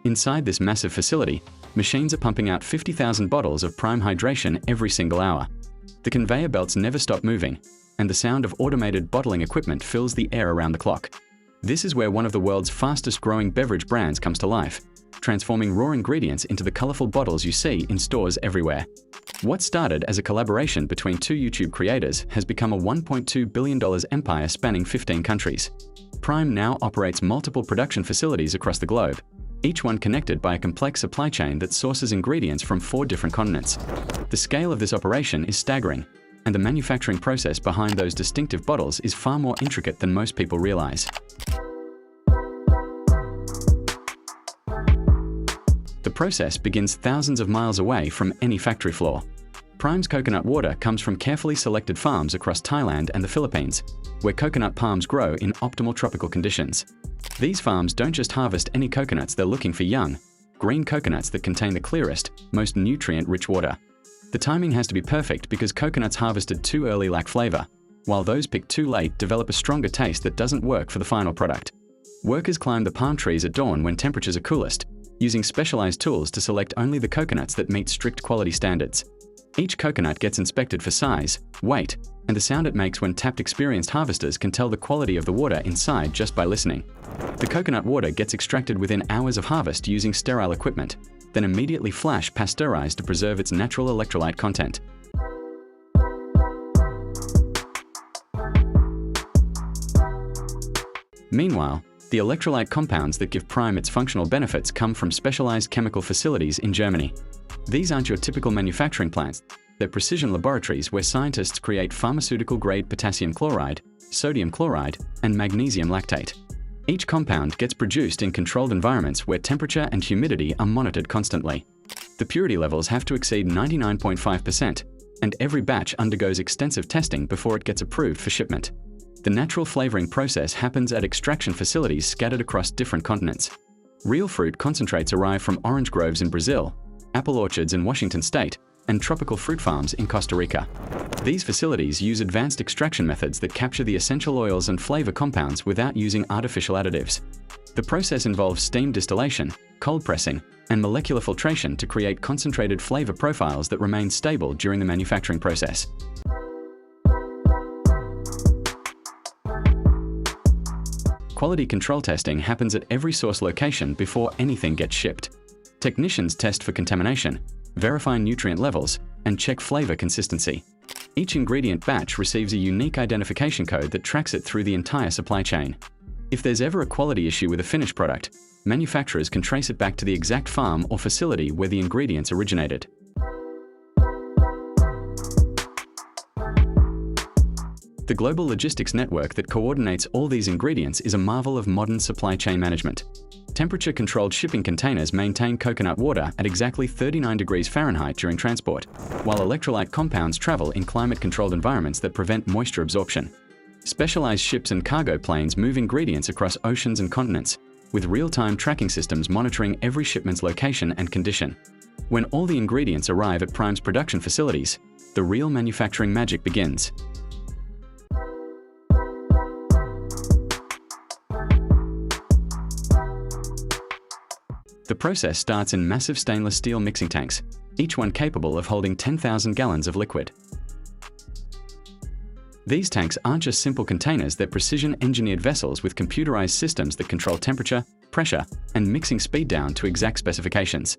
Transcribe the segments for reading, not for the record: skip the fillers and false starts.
Inside this massive facility, machines are pumping out 50,000 bottles of prime hydration every single hour. The conveyor belts never stop moving, and the sound of automated bottling equipment fills the air around the clock. This is where one of the world's fastest growing beverage brands comes to life, transforming raw ingredients into the colorful bottles you see in stores everywhere. What started as a collaboration between two YouTube creators has become a $1.2 billion empire spanning 15 countries. Prime now operates multiple production facilities across the globe, each one connected by a complex supply chain that sources ingredients from 4 different continents. The scale of this operation is staggering, and the manufacturing process behind those distinctive bottles is far more intricate than most people realize. The process begins thousands of miles away from any factory floor. Prime's coconut water comes from carefully selected farms across Thailand and the Philippines, where coconut palms grow in optimal tropical conditions. These farms don't just harvest any coconuts, they're looking for young, green coconuts that contain the clearest, most nutrient-rich water. The timing has to be perfect because coconuts harvested too early lack flavor, while those picked too late develop a stronger taste that doesn't work for the final product. Workers climb the palm trees at dawn when temperatures are coolest, using specialized tools to select only the coconuts that meet strict quality standards. Each coconut gets inspected for size, weight, and the sound it makes when tapped. Experienced harvesters can tell the quality of the water inside just by listening. The coconut water gets extracted within hours of harvest using sterile equipment, then immediately flash pasteurized to preserve its natural electrolyte content. Meanwhile, the electrolyte compounds that give Prime its functional benefits come from specialized chemical facilities in Germany. These aren't your typical manufacturing plants, they're precision laboratories where scientists create pharmaceutical-grade potassium chloride, sodium chloride, and magnesium lactate. Each compound gets produced in controlled environments where temperature and humidity are monitored constantly. The purity levels have to exceed 99.5%, and every batch undergoes extensive testing before it gets approved for shipment. The natural flavoring process happens at extraction facilities scattered across different continents. Real fruit concentrates arrive from orange groves in Brazil, apple orchards in Washington state, and tropical fruit farms in Costa Rica. These facilities use advanced extraction methods that capture the essential oils and flavor compounds without using artificial additives. The process involves steam distillation, cold pressing, and molecular filtration to create concentrated flavor profiles that remain stable during the manufacturing process. Quality control testing happens at every source location before anything gets shipped. Technicians test for contamination, verify nutrient levels, and check flavor consistency. Each ingredient batch receives a unique identification code that tracks it through the entire supply chain. If there's ever a quality issue with a finished product, manufacturers can trace it back to the exact farm or facility where the ingredients originated. The global logistics network that coordinates all these ingredients is a marvel of modern supply chain management. Temperature-controlled shipping containers maintain coconut water at exactly 39 degrees Fahrenheit during transport, while electrolyte compounds travel in climate-controlled environments that prevent moisture absorption. Specialized ships and cargo planes move ingredients across oceans and continents, with real-time tracking systems monitoring every shipment's location and condition. When all the ingredients arrive at Prime's production facilities, the real manufacturing magic begins. The process starts in massive stainless steel mixing tanks, each one capable of holding 10,000 gallons of liquid. These tanks aren't just simple containers, they're precision-engineered vessels with computerized systems that control temperature, pressure, and mixing speed down to exact specifications.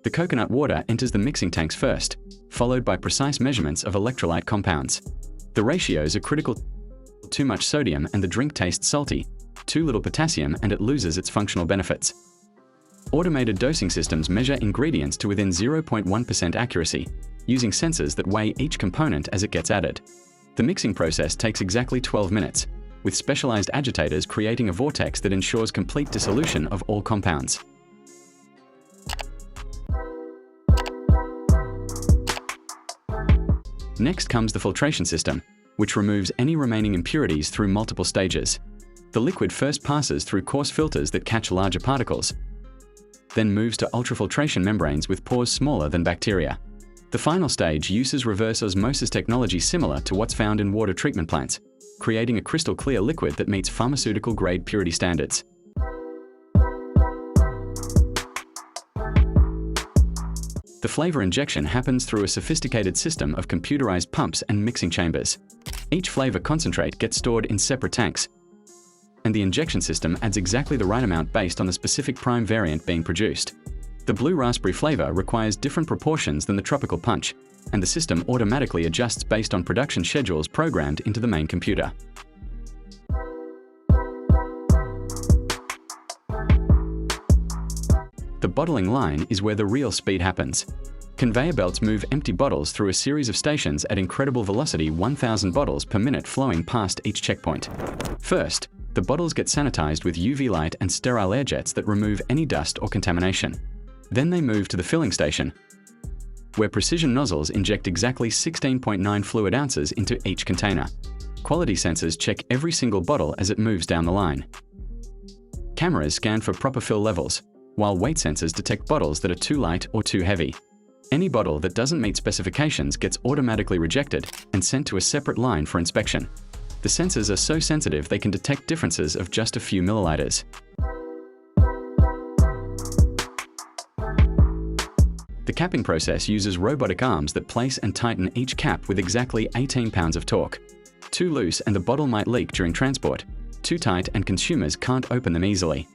The coconut water enters the mixing tanks first, followed by precise measurements of electrolyte compounds. The ratios are critical: too much sodium and the drink tastes salty, too little potassium and it loses its functional benefits. Automated dosing systems measure ingredients to within 0.1% accuracy, using sensors that weigh each component as it gets added. The mixing process takes exactly 12 minutes, with specialized agitators creating a vortex that ensures complete dissolution of all compounds. Next comes the filtration system, which removes any remaining impurities through multiple stages. The liquid first passes through coarse filters that catch larger particles, then moves to ultrafiltration membranes with pores smaller than bacteria. The final stage uses reverse osmosis technology similar to what's found in water treatment plants, creating a crystal clear liquid that meets pharmaceutical-grade purity standards. The flavor injection happens through a sophisticated system of computerized pumps and mixing chambers. Each flavor concentrate gets stored in separate tanks, and the injection system adds exactly the right amount based on the specific Prime variant being produced. The blue raspberry flavor requires different proportions than the tropical punch, and the system automatically adjusts based on production schedules programmed into the main computer. The bottling line is where the real speed happens. Conveyor belts move empty bottles through a series of stations at incredible velocity, 1,000 bottles per minute flowing past each checkpoint. First, the bottles get sanitized with UV light and sterile air jets that remove any dust or contamination. Then they move to the filling station, where precision nozzles inject exactly 16.9 fluid ounces into each container. Quality sensors check every single bottle as it moves down the line. Cameras scan for proper fill levels, while weight sensors detect bottles that are too light or too heavy. Any bottle that doesn't meet specifications gets automatically rejected and sent to a separate line for inspection. The sensors are so sensitive they can detect differences of just a few milliliters. The capping process uses robotic arms that place and tighten each cap with exactly 18 pounds of torque. Too loose and the bottle might leak during transport. Too tight and consumers can't open them easily.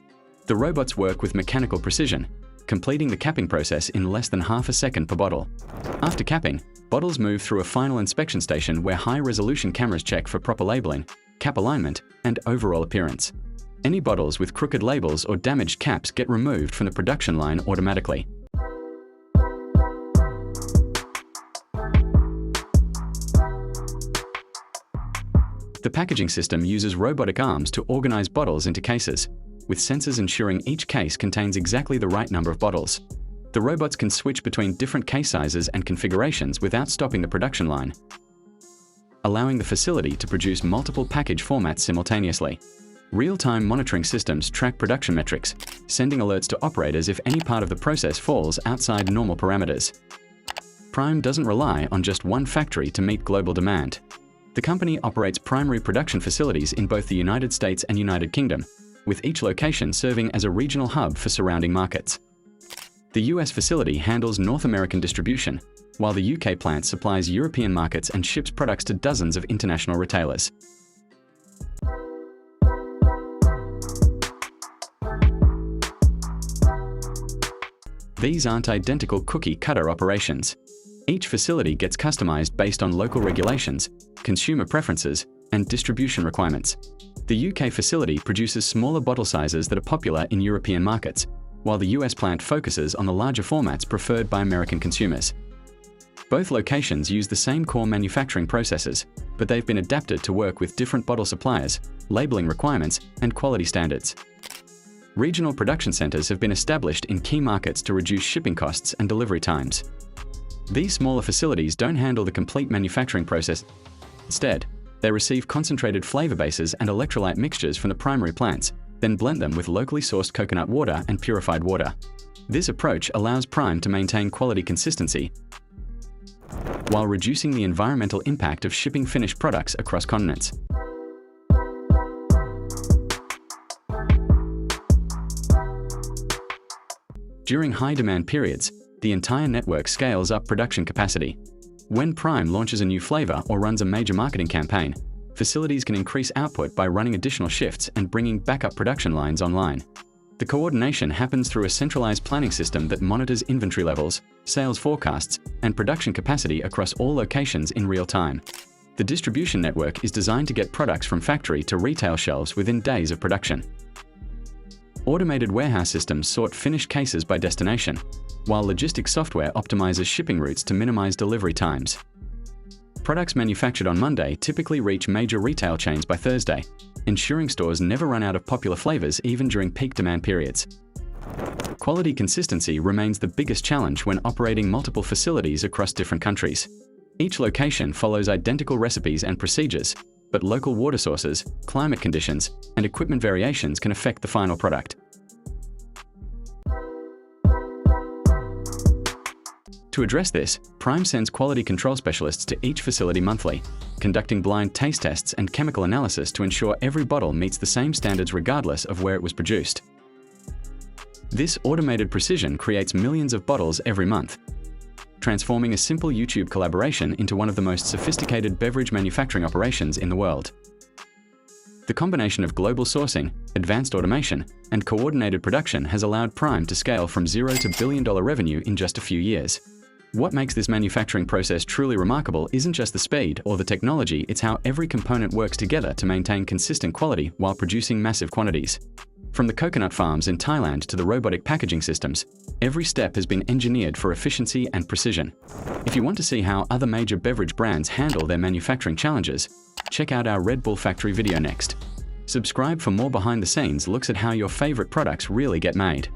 The robots work with mechanical precision, completing the capping process in less than half a second per bottle. After capping, bottles move through a final inspection station where high-resolution cameras check for proper labeling, cap alignment, and overall appearance. Any bottles with crooked labels or damaged caps get removed from the production line automatically. The packaging system uses robotic arms to organize bottles into cases, with sensors ensuring each case contains exactly the right number of bottles. The robots can switch between different case sizes and configurations without stopping the production line, allowing the facility to produce multiple package formats simultaneously. Real-time monitoring systems track production metrics, sending alerts to operators if any part of the process falls outside normal parameters. Prime doesn't rely on just one factory to meet global demand. The company operates primary production facilities in both the United States and United Kingdom, with each location serving as a regional hub for surrounding markets. The US facility handles North American distribution, while the UK plant supplies European markets and ships products to dozens of international retailers. These aren't identical cookie-cutter operations. Each facility gets customized based on local regulations, consumer preferences, and distribution requirements. The UK facility produces smaller bottle sizes that are popular in European markets, while the US plant focuses on the larger formats preferred by American consumers. Both locations use the same core manufacturing processes, but they've been adapted to work with different bottle suppliers, labeling requirements, and quality standards. Regional production centers have been established in key markets to reduce shipping costs and delivery times. These smaller facilities don't handle the complete manufacturing process. Instead, they receive concentrated flavor bases and electrolyte mixtures from the primary plants, then blend them with locally sourced coconut water and purified water. This approach allows Prime to maintain quality consistency while reducing the environmental impact of shipping finished products across continents. During high-demand periods, the entire network scales up production capacity. When Prime launches a new flavor or runs a major marketing campaign, facilities can increase output by running additional shifts and bringing backup production lines online. The coordination happens through a centralized planning system that monitors inventory levels, sales forecasts, and production capacity across all locations in real time. The distribution network is designed to get products from factory to retail shelves within days of production. Automated warehouse systems sort finished cases by destination, while logistics software optimizes shipping routes to minimize delivery times. Products manufactured on Monday typically reach major retail chains by Thursday, ensuring stores never run out of popular flavors even during peak demand periods. Quality consistency remains the biggest challenge when operating multiple facilities across different countries. Each location follows identical recipes and procedures, but local water sources, climate conditions, and equipment variations can affect the final product. To address this, Prime sends quality control specialists to each facility monthly, conducting blind taste tests and chemical analysis to ensure every bottle meets the same standards regardless of where it was produced. This automated precision creates millions of bottles every month, transforming a simple YouTube collaboration into one of the most sophisticated beverage manufacturing operations in the world. The combination of global sourcing, advanced automation, and coordinated production has allowed Prime to scale from zero to billion-dollar revenue in just a few years. What makes this manufacturing process truly remarkable isn't just the speed or the technology, it's how every component works together to maintain consistent quality while producing massive quantities. From the coconut farms in Thailand to the robotic packaging systems, every step has been engineered for efficiency and precision. If you want to see how other major beverage brands handle their manufacturing challenges, check out our Red Bull factory video next. Subscribe for more behind-the-scenes looks at how your favorite products really get made.